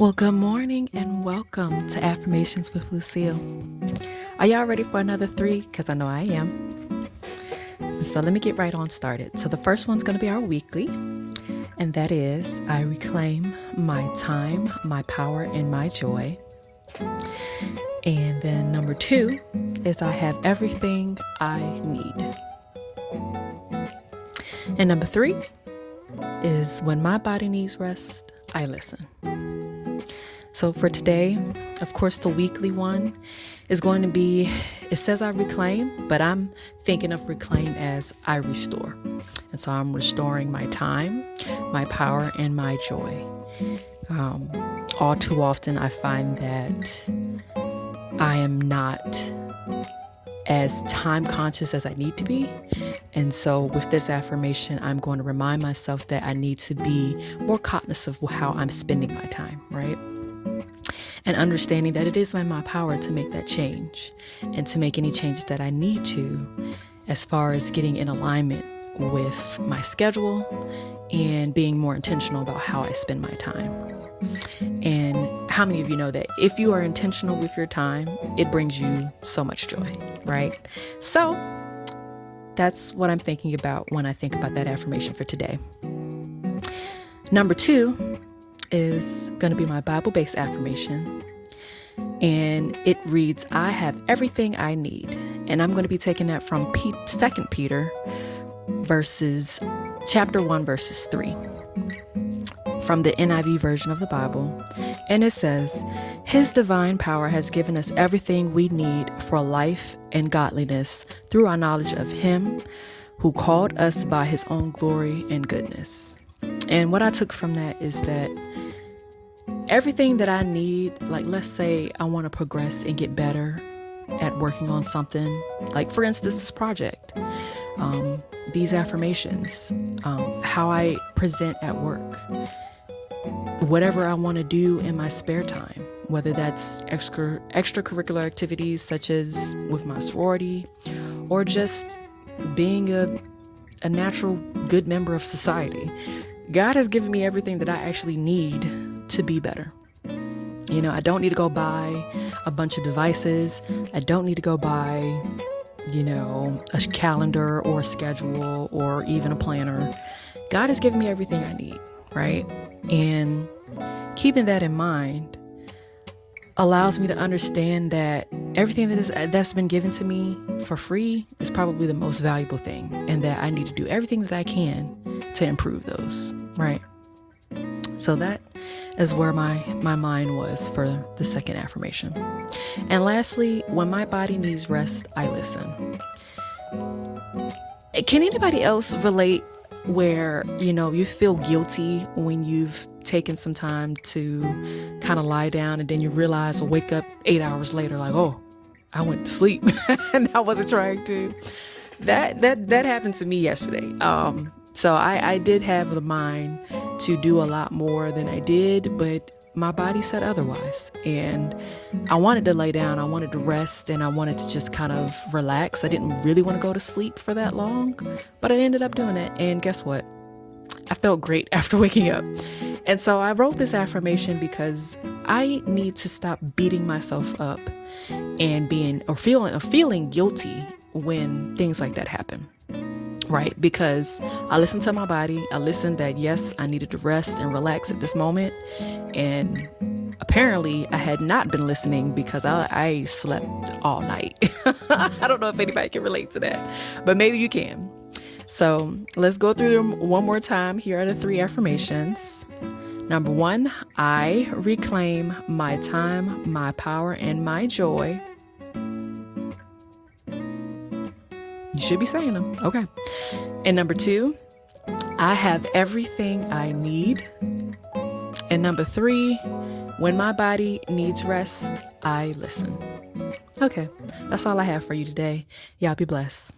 Well, good morning and welcome to Affirmations with Lucille. Are y'all ready for another 3? Because I know I am. So let me get right on started. So the first one's going to be our weekly, and that is I reclaim my time, my power, and my joy. And then number 2 is I have everything I need. And number 3 is when my body needs rest, I listen. So for today, of course, the weekly one is going to be, it says I reclaim, but I'm thinking of reclaim as I restore. And so I'm restoring my time, my power, and my joy. All too often, I find that I am not as time conscious as I need to be. And so with this affirmation, I'm going to remind myself that I need to be more cognizant of how I'm spending my time, right? And understanding that it is in my power to make that change and to make any changes that I need to as far as getting in alignment with my schedule and being more intentional about how I spend my time. And how many of you know that if you are intentional with your time, it brings you so much joy, right? So that's what I'm thinking about when I think about that affirmation for today. Number 2 is going to be my Bible-based affirmation. And it reads, I have everything I need. And I'm going to be taking that from 2 Peter chapter 1, verses 3. From the NIV version of the Bible. And it says, His divine power has given us everything we need for life and godliness through our knowledge of Him who called us by His own glory and goodness. And what I took from that is that everything that I need, like let's say I want to progress and get better at working on something, like for instance, this project, these affirmations, how I present at work, whatever I want to do in my spare time, whether that's extracurricular activities such as with my sorority or just being a natural good member of society. God has given me everything that I actually need to be better. You know, I don't need to go buy a bunch of devices. I don't need to go buy, a calendar or a schedule or even a planner. God has given me everything I need, right? And keeping that in mind allows me to understand that everything that's been given to me for free is probably the most valuable thing, and that I need to do everything that I can to improve those, right? So that is where my mind was for the second affirmation. And lastly, when my body needs rest, I listen. Can anybody else relate where, you feel guilty when you've taken some time to kind of lie down and then you realize or wake up 8 hours later like, oh, I went to sleep and I wasn't trying to. That happened to me yesterday. So I did have the mind to do a lot more than I did, but my body said otherwise. And I wanted to lay down, I wanted to rest, and I wanted to just kind of relax. I didn't really want to go to sleep for that long, but I ended up doing it. And guess what? I felt great after waking up. And so I wrote this affirmation because I need to stop beating myself up and feeling guilty when things like that happen. Right? Because I listened to my body. I listened that, yes, I needed to rest and relax at this moment. And apparently I had not been listening because I slept all night. I don't know if anybody can relate to that, but maybe you can. So let's go through them one more time. Here are the 3 affirmations. Number 1, I reclaim my time, my power, and my joy. You should be saying them. Okay. And number 2, I have everything I need. And number 3, when my body needs rest, I listen. Okay. That's all I have for you today. Y'all be blessed.